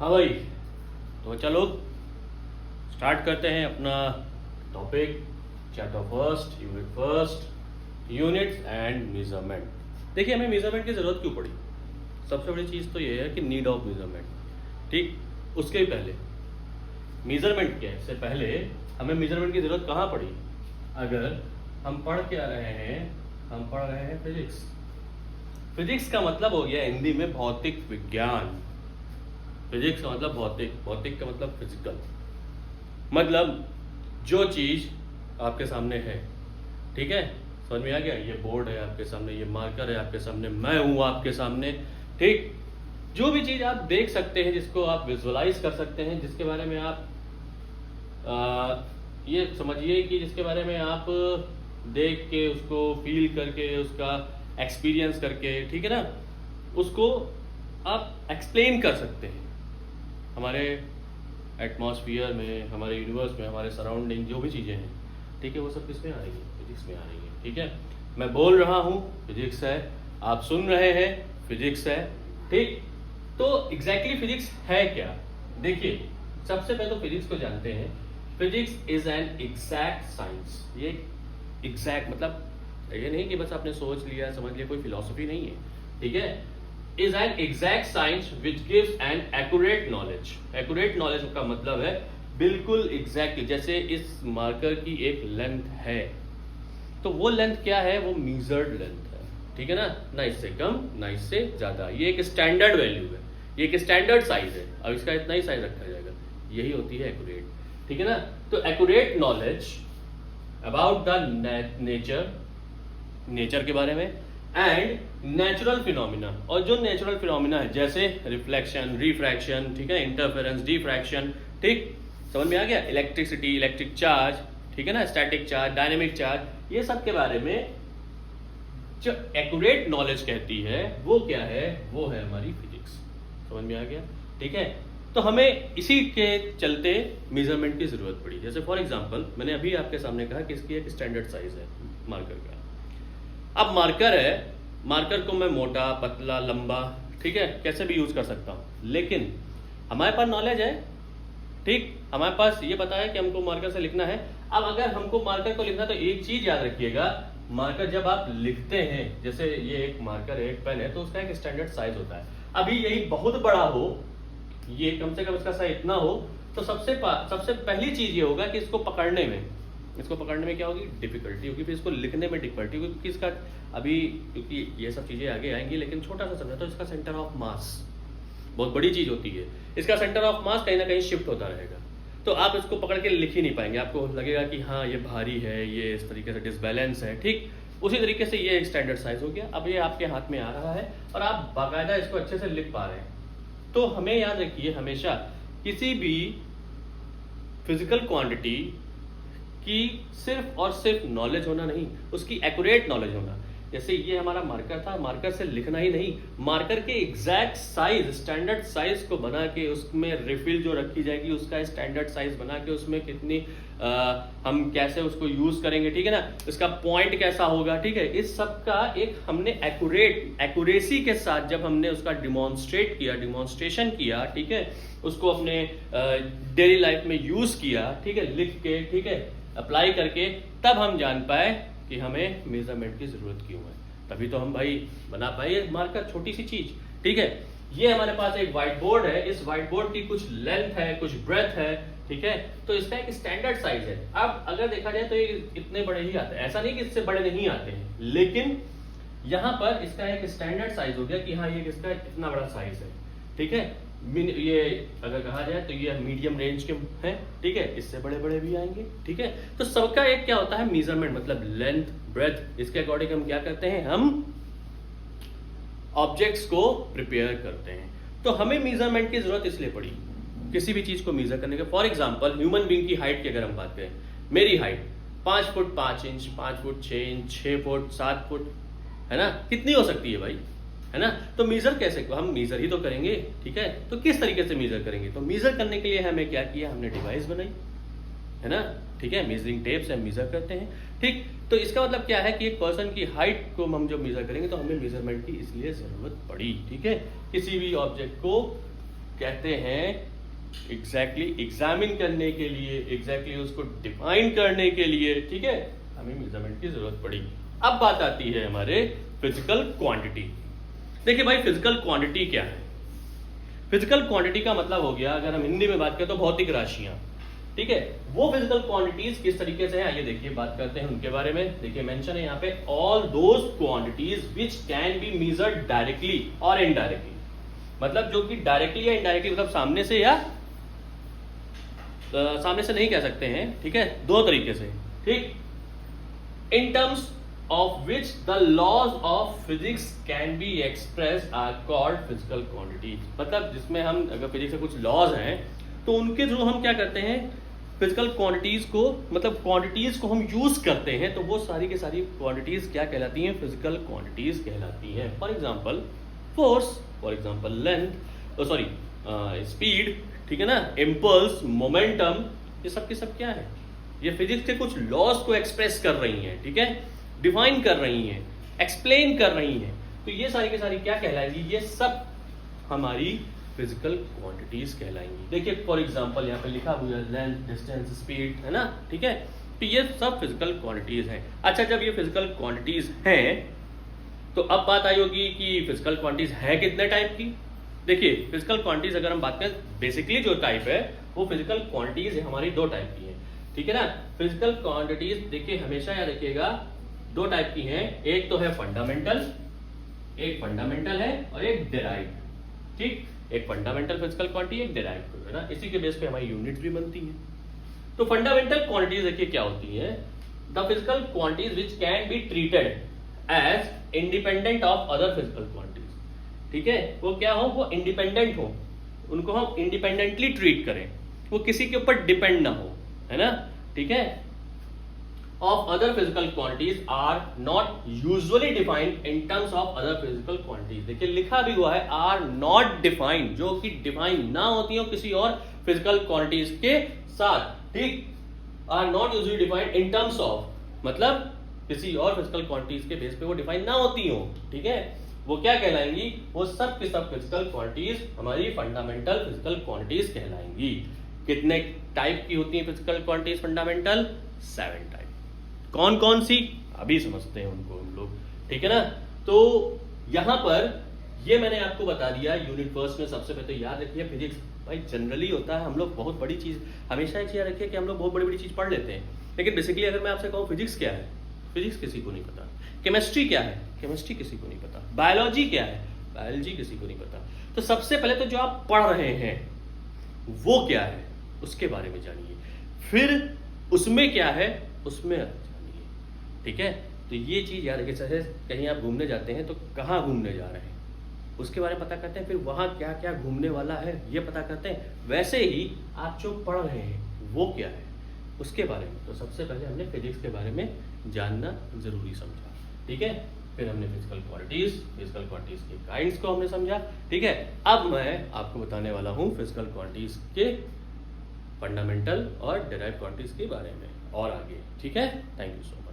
हाँ भाई, तो चलो स्टार्ट करते हैं अपना topic chapter first, unit first, units and measurement. देखिए, हमें मेजरमेंट की ज़रूरत क्यों पड़ी? सबसे बड़ी चीज़ तो ये है कि नीड ऑफ मेजरमेंट। ठीक, उसके भी पहले मेजरमेंट क्या है, इससे पहले हमें मेजरमेंट की ज़रूरत कहाँ पड़ी? अगर हम पढ़ के आ रहे हैं, हम पढ़ रहे हैं फिजिक्स। फिजिक्स का मतलब हो गया हिंदी में भौतिक विज्ञान। फिजिक्स का मतलब भौतिक, भौतिक का मतलब फिजिकल, मतलब जो चीज आपके सामने है। ठीक है, समझ में आ गया? ये बोर्ड है आपके सामने, ये मार्कर है आपके सामने, मैं हूं आपके सामने। ठीक, जो भी चीज आप देख सकते हैं, जिसको आप विजुअलाइज कर सकते हैं, जिसके बारे में आप ये समझिए कि जिसके बारे में आप देख के, उसको फील करके, उसका एक्सपीरियंस करके, ठीक है ना, उसको आप एक्सप्लेन कर सकते हैं। हमारे एटमॉस्फियर में, हमारे यूनिवर्स में, हमारे सराउंडिंग जो भी चीज़ें हैं, ठीक है, वो सब किस में आ रही है? फिजिक्स में आ रही है। ठीक है, मैं बोल रहा हूँ फिजिक्स है, आप सुन रहे हैं फिजिक्स है। ठीक, तो एग्जैक्टली फिजिक्स है क्या? देखिए, सबसे पहले तो फिजिक्स को जानते हैं। Physics is an exact science. ये एग्जैक्ट मतलब ये नहीं कि बस आपने सोच लिया, समझ लिया, कोई फिलॉसफी नहीं है। ठीक है, is an exact science which gives an accurate knowledge। accurate knowledge का मतलब है बिल्कुल एग्जैक्टली। जैसे इस मार्कर की एक लेंथ है, तो वो लेंथ क्या है? वो मीजर्ड लेंथ है। ठीक है ना इससे कम, ना इससे ज्यादा। ये एक स्टैंडर्ड वैल्यू है, ये एक स्टैंडर्ड साइज है। अब इसका इतना ही साइज रखा जाएगा, यही होती है एक्यूरेट। ठीक है ना, तो accurate knowledge about the nature के बारे में एंड नेचुरल फिनोमिना। और जो नेचुरल फिनोमिना है, जैसे रिफ्लेक्शन, रिफ्रैक्शन, ठीक है, इंटरफेरेंस, डिफ्रैक्शन, ठीक, समझ में आ गया? इलेक्ट्रिसिटी, इलेक्ट्रिक चार्ज, ठीक है ना, स्टैटिक चार्ज, डायनेमिक चार्ज, ये सब के बारे में जो एक्यूरेट नॉलेज कहती है वो क्या है? वो है हमारी फिजिक्स। समझ में आ गया? ठीक है, तो हमें इसी के चलते मेजरमेंट की जरूरत पड़ी। जैसे फॉर एग्जांपल, मैंने अभी आपके सामने कहा कि इसकी एक स्टैंडर्ड साइज है मार्कर का। अब मार्कर है, मार्कर को मैं मोटा, पतला, लंबा, ठीक है, कैसे भी यूज कर सकता हूं, लेकिन हमारे पास नॉलेज है। ठीक, हमारे पास ये पता है कि हमको मार्कर से लिखना है। अब अगर हमको मार्कर को लिखना, तो एक चीज याद रखिएगा, मार्कर जब आप लिखते हैं, जैसे ये एक मार्कर है, एक पेन है, तो उसका एक स्टैंडर्ड साइज होता है। अभी यही बहुत बड़ा हो, ये कम से कम इसका साइज इतना हो, तो सबसे पहली चीज ये होगा कि इसको पकड़ने में क्या होगी? डिफिकल्टी होगी। फिर इसको लिखने में डिफिकल्टी होगी, क्योंकि इसका अभी, क्योंकि ये सब चीजें आगे आएंगी, लेकिन छोटा सा समझा, तो इसका सेंटर ऑफ मास बहुत बड़ी चीज होती है। इसका सेंटर ऑफ मास कहीं ना कहीं शिफ्ट होता रहेगा, तो आप इसको पकड़ के लिख ही नहीं पाएंगे। आपको लगेगा कि हाँ, ये भारी है, ये इस तरीके से डिसबैलेंस है। ठीक, उसी तरीके से ये एक स्टैंडर्ड साइज हो गया। अब ये आपके हाथ में आ रहा है और आप बाकायदा इसको अच्छे से लिख पा रहे हैं। तो हमें याद रखिए, हमेशा किसी भी फिजिकल क्वांटिटी की सिर्फ और सिर्फ नॉलेज होना नहीं, उसकी एक्यूरेट नॉलेज होना। जैसे ये हमारा मार्कर था, मार्कर से लिखना ही नहीं, मार्कर के एग्जैक्ट साइज, स्टैंडर्ड साइज को बना के, उसमें रिफिल जो रखी जाएगी उसका स्टैंडर्ड साइज बना के, उसमें कितनी हम कैसे उसको यूज करेंगे, ठीक है ना, इसका पॉइंट कैसा होगा, ठीक है, इस सब का एक हमने एक्यूरेसी के साथ जब हमने उसका डिमॉन्स्ट्रेशन किया, ठीक है, उसको अपने डेली लाइफ में यूज किया, ठीक है, लिख के, ठीक है, अप्लाई करके, तब हम जान पाए कि हमें मेजरमेंट की जरूरत क्यों है। तभी तो हम भाई बना पाए मार्कर, छोटी सी चीज। ठीक है, ये हमारे पास एक व्हाइट बोर्ड है, इस व्हाइट बोर्ड की कुछ लेंथ है, कुछ ब्रेथ है, ठीक है, तो इसका एक स्टैंडर्ड साइज है। अब अगर देखा जाए तो ये इतने बड़े ही आते हैं, ऐसा नहीं कि इससे बड़े नहीं आते हैं, लेकिन यहां पर इसका एक स्टैंडर्ड साइज हो गया कि हाँ, ये इसका इतना बड़ा साइज है। ठीक है, ये अगर कहा जाए तो ये मीडियम रेंज के हैं, ठीक है, इससे बड़े बड़े भी आएंगे। ठीक है, तो सबका एक क्या होता है? मेजरमेंट, मतलब लेंथ, ब्रेथ, इसके अकॉर्डिंग हम क्या करते हैं? हम ऑब्जेक्ट्स को प्रिपेयर करते हैं। तो हमें मेजरमेंट की जरूरत इसलिए पड़ी किसी भी चीज को मेजर करने के। फॉर एग्जांपल, ह्यूमन बीइंग की हाइट की अगर हम बात करें, मेरी height 5 foot 5 inch, 5 foot 6 inch, 6 foot 7 foot, है ना, कितनी हो सकती है भाई, है ना? तो मेजर कैसे? हम मेजर ही तो करेंगे। ठीक है, तो किस तरीके से मेजर करेंगे? तो मेजर करने के लिए हमें क्या किया? हमने डिवाइस बनाई, है ना, ठीक है, मेजरिंग टेप से हम मेजर करते हैं। ठीक, तो इसका मतलब क्या है कि एक पर्सन की हाइट को हम जब मेजर करेंगे तो हमें मेजरमेंट की इसलिए जरूरत पड़ी। ठीक है, किसी भी ऑब्जेक्ट को कहते हैं एग्जैक्टली एग्जामिन करने के लिए, एग्जैक्टली उसको डिफाइन करने के लिए, ठीक है, हमें मेजरमेंट की जरूरत पड़ी। अब बात आती है हमारे फिजिकल क्वांटिटी। देखिए भाई, फिजिकल क्वांटिटी क्या है? फिजिकल क्वांटिटी का मतलब हो गया, अगर हम हिंदी में बात करें तो भौतिक राशियां, ठीक है। वो फिजिकल क्वांटिटीज किस तरीके से है, आइए देखिए बात करते हैं उनके बारे में। देखिए मेंशन है यहाँ पे, all those quantities which can be measured directly और इनडायरेक्टली। मतलब जो कि डायरेक्टली या इनडायरेक्टली, मतलब सामने से या सामने से नहीं कह सकते हैं, ठीक है, दो तरीके से, ठीक। In terms of which the laws of physics can be expressed are called physical quantities। मतलब जिसमें हम, अगर फिजिक्स के कुछ लॉज हैं तो उनके थ्रू हम क्या करते हैं, फिजिकल क्वांटिटीज को, मतलब क्वांटिटीज को हम यूज करते हैं, तो वो सारी की सारी क्वांटिटीज क्या कहलाती हैं, फिजिकल क्वांटिटीज कहलाती हैं। For example force, for example length, sorry speed, ठीक है ना, इम्पल्स, मोमेंटम, ये सब के सब क्या है, ये फिजिक्स के कुछ लॉज को एक्सप्रेस कर रही हैं, ठीक है, डिफाइन कर रही हैं, एक्सप्लेन कर रही हैं। तो ये सारी की सारी क्या कहलाएंगी, ये सब हमारी फिजिकल क्वांटिटीज कहलाएंगी। देखिए फॉर एग्जांपल यहाँ पे लिखा हुआ है लेंथ, डिस्टेंस, स्पीड, है ना, ठीक है। तो ये सब फिजिकल क्वांटिटीज हैं। अच्छा, जब ये फिजिकल क्वांटिटीज हैं तो अब बात आई होगी कि फिजिकल क्वांटिटीज है कितने टाइप की। देखिए फिजिकल क्वांटिटीज अगर हम बात करें, बेसिकली जो टाइप है वो फिजिकल क्वांटिटीज हमारी दो टाइप की है, ठीक है ना। फिजिकल क्वांटिटीज देखिए हमेशा याद रखिएगा, दो टाइप की हैं, एक तो है फंडामेंटल, एक फंडामेंटल है और एक डिराइव्ड, ठीक। एक फंडामेंटल फिजिकल क्वांटिटी, एक डिराइव्ड, है ना। इसी के बेस पे हमारी यूनिट्स भी बनती हैं। तो फंडामेंटल क्वांटिटीज देखिए क्या होती है, the physical quantities which can be treated as independent of other physical quantities, ठीक है। वो क्या हो, वो इंडिपेंडेंट हो, उनको हम इंडिपेंडेंटली ट्रीट करें, वो किसी के ऊपर डिपेंड ना हो, है ना, ठीक है। of other physical quantities are not usually defined in terms of other physical quantities। देखिए लिखा भी हुआ है are not defined, जो कि डिफाइन ना होती हो किसी और फिजिकल क्वांटिटीज के साथ, ठीक। are not usually defined in terms of, मतलब किसी और फिजिकल क्वांटिटीज के बेस पे वो डिफाइन ना होती हो, ठीक है। वो क्या कहलाएंगी, वो सब की सब फिजिकल क्वांटिटीज हमारी फंडामेंटल फिजिकल क्वांटिटीज कहलाएंगी। कितने टाइप की होती हैं फिजिकल क्वांटिटीज फंडामेंटल? 7 टाइप। कौन कौन सी, अभी समझते हैं उनको हम लोग, ठीक है ना। तो यहां पर ये मैंने आपको बता दिया यूनिट फर्स्ट में। सबसे पहले तो याद रखिए फिजिक्स भाई जनरली होता है, हम लोग बहुत बड़ी चीज, हमेशा एक चीज याद रखिए कि हम लोग बहुत बड़ी बड़ी चीज पढ़ लेते हैं, लेकिन बेसिकली अगर मैं आपसे कहूँ फिजिक्स क्या है, फिजिक्स किसी को नहीं पता। केमिस्ट्री क्या है, केमिस्ट्री किसी को नहीं पता। बायोलॉजी क्या है, बायोलॉजी किसी को नहीं पता। तो सबसे पहले तो जो आप पढ़ रहे हैं वो क्या है उसके बारे में जानिए, फिर उसमें क्या है उसमें जानिए, ठीक है। तो ये चीज याद रखिए। जैसे कहीं आप घूमने जाते हैं तो कहाँ घूमने जा रहे हैं उसके बारे में पता करते हैं, फिर वहां क्या क्या घूमने वाला है ये पता करते हैं। वैसे ही आप जो पढ़ रहे हैं वो क्या है उसके बारे में, तो सबसे पहले हमने फिजिक्स के बारे में जानना जरूरी समझा, ठीक है। फिर हमने फिजिकल क्वांटिटीज के काइंड्स को हमने समझा, ठीक है। अब मैं आपको बताने वाला हूँ फिजिकल क्वांटिटीज के फंडामेंटल और डिराइव्ड क्वांटिटीज के बारे में और आगे, ठीक है। Thank you so much.